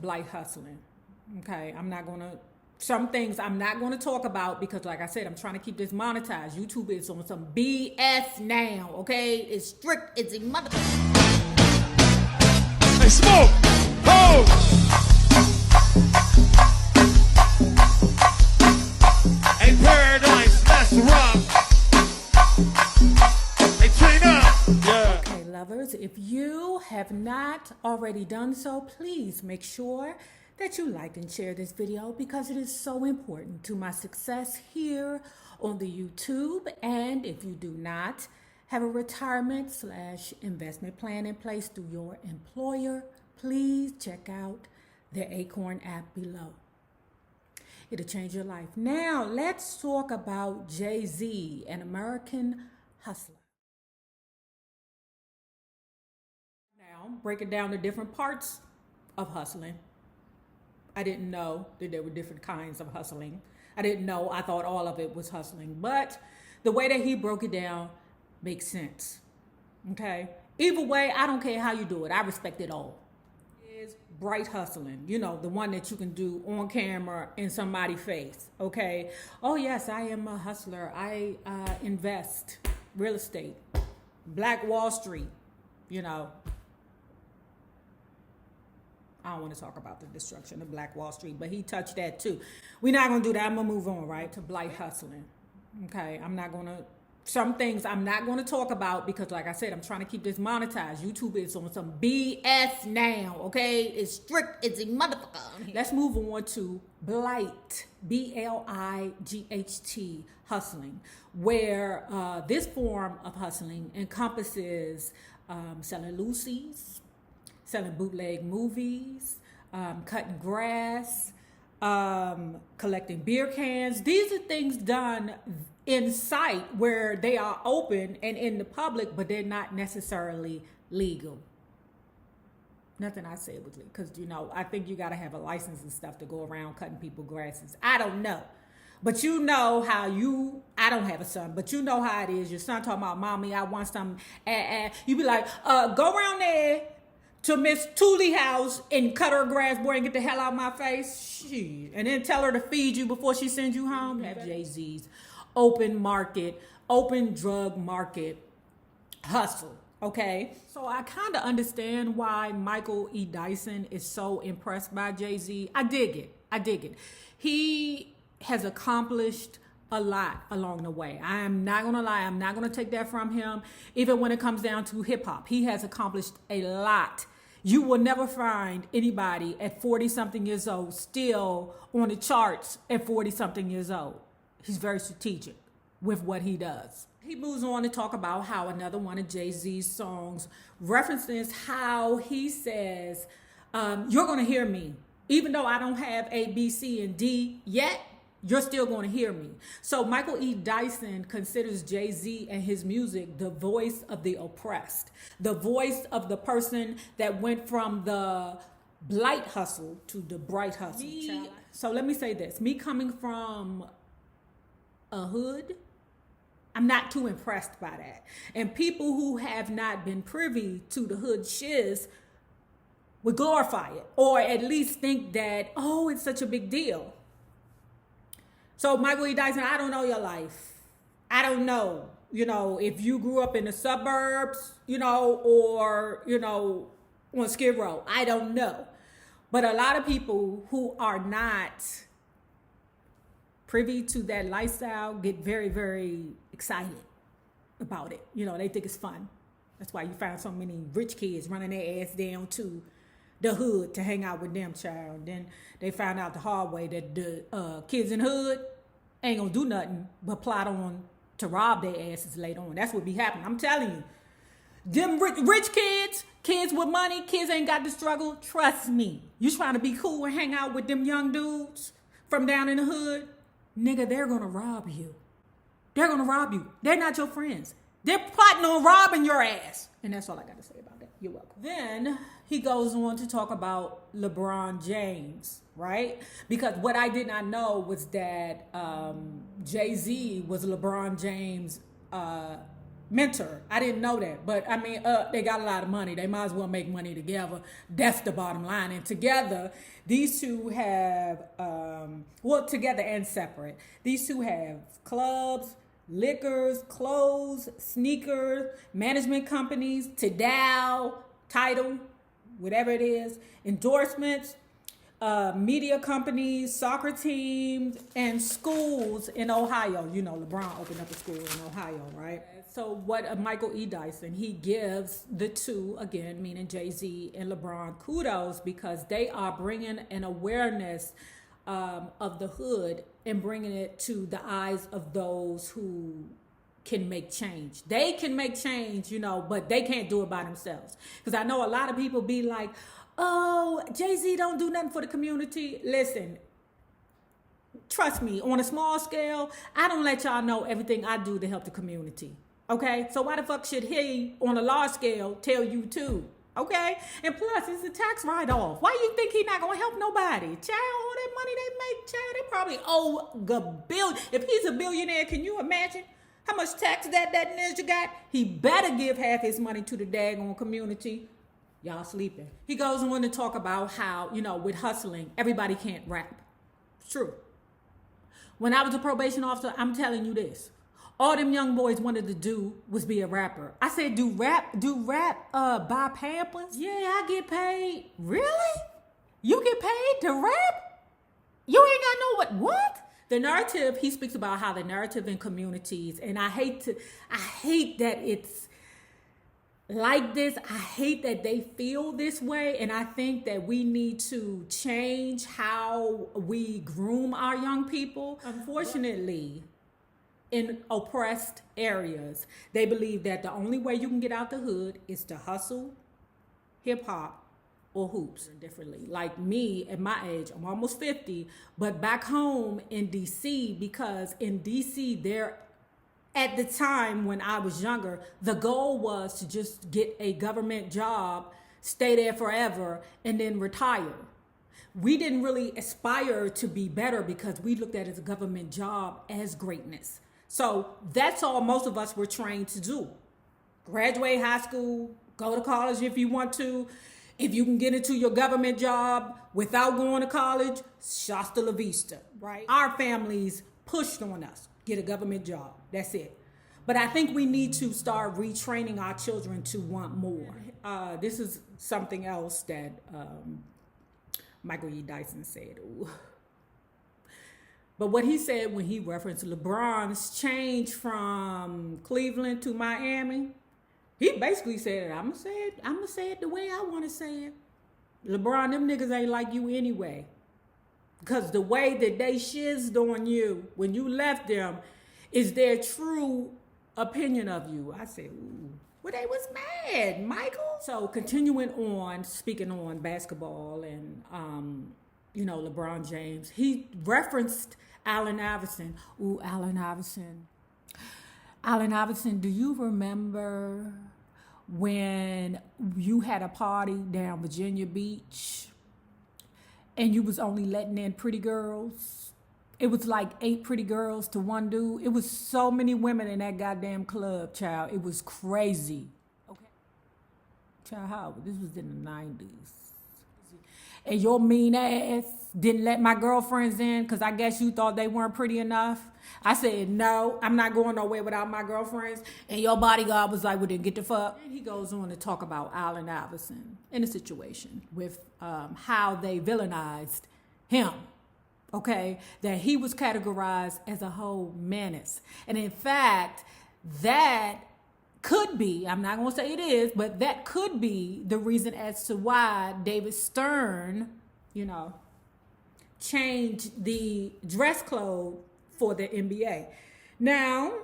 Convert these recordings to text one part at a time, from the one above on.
blight hustling. Okay, some things I'm not gonna talk about because, like I said, I'm trying to keep this monetized. YouTube is on some BS now. Okay, it's strict. It's a mother. Hey, smoke! Hold! Hey, paradise, let's rock! Hey, train up! Yeah. Okay, lovers, if you have not already done so, please make sure that you like and share this video because it is so important to my success here on the YouTube. And if you do not have a retirement/investment plan in place through your employer, please check out the Acorn app below. It'll change your life. Now, let's talk about Jay-Z, an American hustler. Now, breaking down the different parts of hustling. I didn't know that there were different kinds of hustling. I thought all of it was hustling. But the way that he broke it down makes sense. Okay? Either way, I don't care how you do it. I respect it all. It's bright hustling. You know, the one that you can do on camera in somebody's face. Okay? Oh, yes, I am a hustler. I invest real estate. Black Wall Street. You know. I don't want to talk about the destruction of Black Wall Street, but he touched that too. We're not going to do that. I'm going to move on, right, to blight hustling. Okay, some things I'm not going to talk about because, like I said, I'm trying to keep this monetized. YouTube is on some BS now, okay? It's strict. It's a motherfucker. Let's move on to blight, BLIGHT, hustling, where this form of hustling encompasses selling loosies, selling bootleg movies, cutting grass, collecting beer cans. These are things done in sight where they are open and in the public, but they're not necessarily legal. Nothing I said was legal because, you know, I think you got to have a license and stuff to go around cutting people's grasses. I don't know. But you know how I don't have a son, but you know how it is. Your son talking about, mommy, I want some. You be like, go around there to Miss Tooley house and cut her grass, boy, and get the hell out of my face. Shit. And then tell her to feed you before she sends you home. Have Jay-Z's open drug market hustle, okay? So I kind of understand why Michael E. Dyson is so impressed by Jay-Z. I dig it. He has accomplished a lot along the way. I am not gonna lie, I'm not gonna take that from him. Even when it comes down to hip hop, he has accomplished a lot. You will never find anybody at 40-something years old still on the charts at 40-something years old. He's very strategic with what he does. He moves on to talk about how another one of Jay-Z's songs references how he says, you're gonna hear me. Even though I don't have A, B, C, and D yet, you're still going to hear me. So Michael E. Dyson considers Jay-Z and his music the voice of the oppressed, the voice of the person that went from the blight hustle to the bright hustle. So let me say this. Me coming from a hood, I'm not too impressed by that. And people who have not been privy to the hood shiz would glorify it or at least think that, oh, it's such a big deal. So Michael E. Dyson, I don't know your life. I don't know, if you grew up in the suburbs, or, on Skid Row. I don't know. But a lot of people who are not privy to that lifestyle get very, very excited about it. They think it's fun. That's why you find so many rich kids running their ass down to the hood to hang out with them, child. Then they found out the hard way that the kids in the hood ain't gonna do nothing but plot on to rob their asses later on. That's what be happening. I'm telling you. Them rich kids with money, kids ain't got to struggle. Trust me. You trying to be cool and hang out with them young dudes from down in the hood? Nigga, they're gonna rob you. They're gonna rob you. They're not your friends. They're plotting on robbing your ass. And that's all I got to say about that. You're welcome. Then he goes on to talk about LeBron James, right? Because what I did not know was that Jay-Z was LeBron James' mentor. I didn't know that, but I mean, they got a lot of money. They might as well make money together. That's the bottom line. And together, these two have, well, together and separate. These two have clubs, liquors, clothes, sneakers, management companies, title, whatever it is, endorsements, media companies, soccer teams, and schools in Ohio. You know, LeBron opened up a school in Ohio, right? So what Michael E. Dyson, he gives the two, again, meaning Jay-Z and LeBron, kudos because they are bringing an awareness of the hood and bringing it to the eyes of those who can make change. They can make change, you know, but they can't do it by themselves. Because I know a lot of people be like, oh, Jay-Z don't do nothing for the community. Listen, trust me, on a small scale, I don't let y'all know everything I do to help the community. Okay? So why the fuck should he, on a large scale, tell you too? Okay? And plus, it's a tax write-off. Why you think he not going to help nobody? Child, all that money they make, child, they probably owe a billion. If he's a billionaire, can you imagine how much tax that ninja got? He better give half his money to the daggone community. Y'all sleeping. He goes on to talk about how, you know, with hustling, everybody can't rap. It's true. When I was a probation officer, I'm telling you this. All them young boys wanted to do was be a rapper. I said, do rap, buy Pampers? Yeah, I get paid. Really? You get paid to rap? You ain't got what? The narrative, he speaks about how the narrative in communities, and I hate that it's like this. I hate that they feel this way, and I think that we need to change how we groom our young people. Unfortunately, in oppressed areas, they believe that the only way you can get out the hood is to hustle, hip hop, or hoops differently. Like me at my age, I'm almost 50, but back home in DC, because in DC there, at the time when I was younger, the goal was to just get a government job, stay there forever, and then retire. We didn't really aspire to be better because we looked at it as a government job as greatness. So that's all most of us were trained to do. Graduate high school, go to college if you want to. If you can get into your government job without going to college, hasta la vista, right? Our families pushed on us, get a government job. That's it. But I think we need to start retraining our children to want more. This is something else that Michael E. Dyson said. Ooh. But what he said when he referenced LeBron's change from Cleveland to Miami, he basically said, I'm gonna say it the way I want to say it. LeBron, them niggas ain't like you anyway. Because the way that they shizzed on you when you left them is their true opinion of you. I said, ooh. Well, they was mad, Michael. So continuing on, speaking on basketball and, you know, LeBron James, he referenced Allen Iverson. Ooh, Allen Iverson. Allen Iverson, do you remember when you had a party down Virginia Beach and you was only letting in pretty girls? It was like 8 pretty girls to one dude. It was so many women in that goddamn club, child. It was crazy. Okay. Child, how? This was in the 90s. And your mean ass didn't let my girlfriends in because I guess you thought they weren't pretty enough. I said, no, I'm not going nowhere without my girlfriends. And your bodyguard was like, well, then get the fuck. And he goes on to talk about Allen Iverson in a situation with how they villainized him. Okay, that he was categorized as a whole menace. And in fact, that could be, I'm not going to say it is, but that could be the reason as to why David Stern, you know, changed the dress code for the NBA. Now,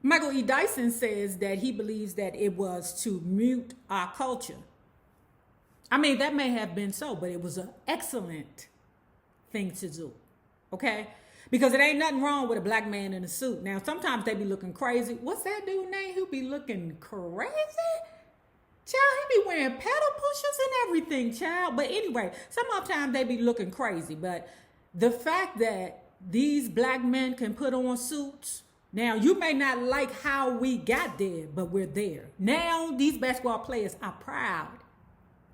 Michael E. Dyson says that he believes that it was to mute our culture. I mean, that may have been so, but it was an excellent thing to do, okay? Because it ain't nothing wrong with a black man in a suit. Now, sometimes they be looking crazy. What's that dude name who be looking crazy? Child, he be wearing pedal pushers and everything, child. But anyway, sometimes they be looking crazy. But the fact that these black men can put on suits Now, you may not like how we got there, but we're there. Now, these basketball players are proud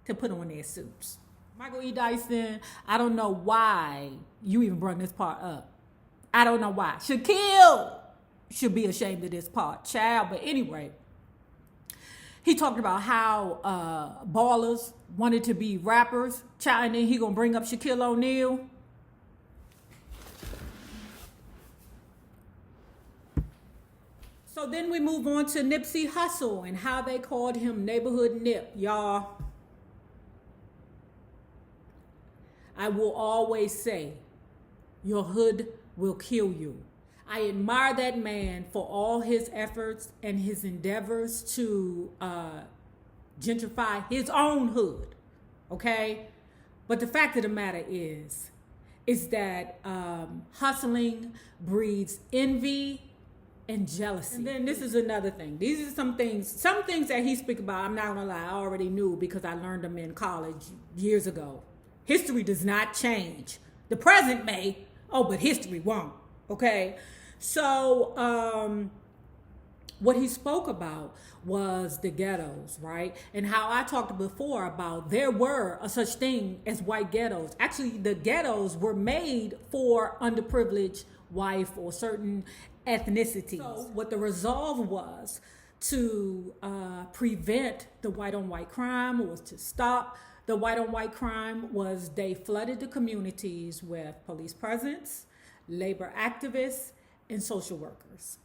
to put on their suits. Michael E. Dyson, I don't know why you even brought this part up. I don't know why. Shaquille should be ashamed of this part, child. But anyway, he talked about how ballers wanted to be rappers, child, and then he gonna bring up Shaquille O'Neal. So then we move on to Nipsey Hussle and how they called him Neighborhood Nip, y'all. I will always say, your hood will kill you. I admire that man for all his efforts and his endeavors to gentrify his own hood, okay? But the fact of the matter is that hustling breeds envy and jealousy. And then this is another thing. These are some things that he speaks about. I'm not gonna lie, I already knew because I learned them in college years ago. History does not change. The present may, but history won't, okay? So what he spoke about was the ghettos, right? And how I talked before about there were a such thing as white ghettos. Actually, the ghettos were made for underprivileged white or certain ethnicities. So what the resolve was to prevent the white on white crime, or to stop the white on white crime, was they flooded the communities with police presence, labor activists, and social workers.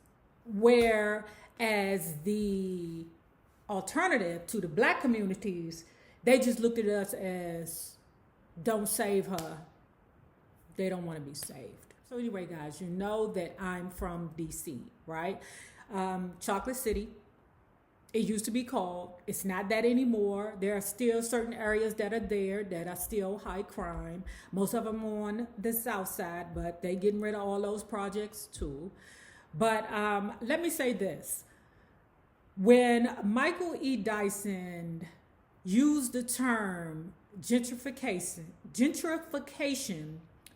Whereas the alternative to the black communities, they just looked at us as, don't save her. They don't want to be saved. So anyway, guys, you know that I'm from DC, right? Chocolate City. It used to be called. It's not that anymore. There are still certain areas that are there that are still high crime. Most of them on the south side, but they getting rid of all those projects too. But let me say this. When Michael E. Dyson used the term gentrification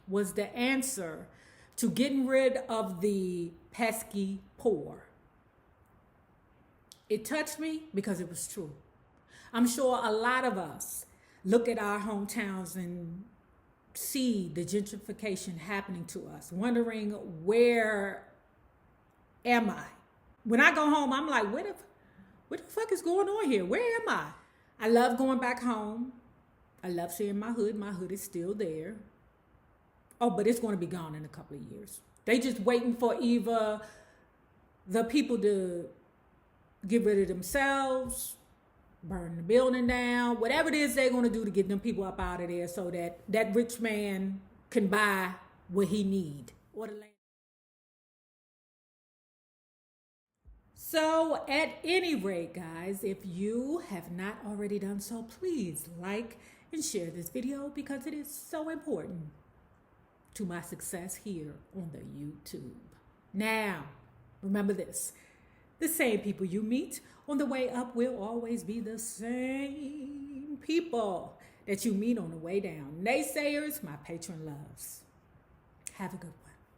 was the answer to getting rid of the pesky poor. It touched me because it was true. I'm sure a lot of us look at our hometowns and see the gentrification happening to us, wondering, where am I? When I go home, I'm like, what the fuck is going on here? Where am I? I love going back home. I love seeing my hood. My hood is still there. Oh, but it's going to be gone in a couple of years. They just waiting for either the people to get rid of themselves, burn the building down, whatever it is they're going to do to get them people up out of there so that that rich man can buy what he need. Or the land. So at any rate, guys, if you have not already done so, please like and share this video because it is so important to my success here on the YouTube. Now, remember this. The same people you meet on the way up will always be the same people that you meet on the way down. Naysayers, my patron loves. Have a good one.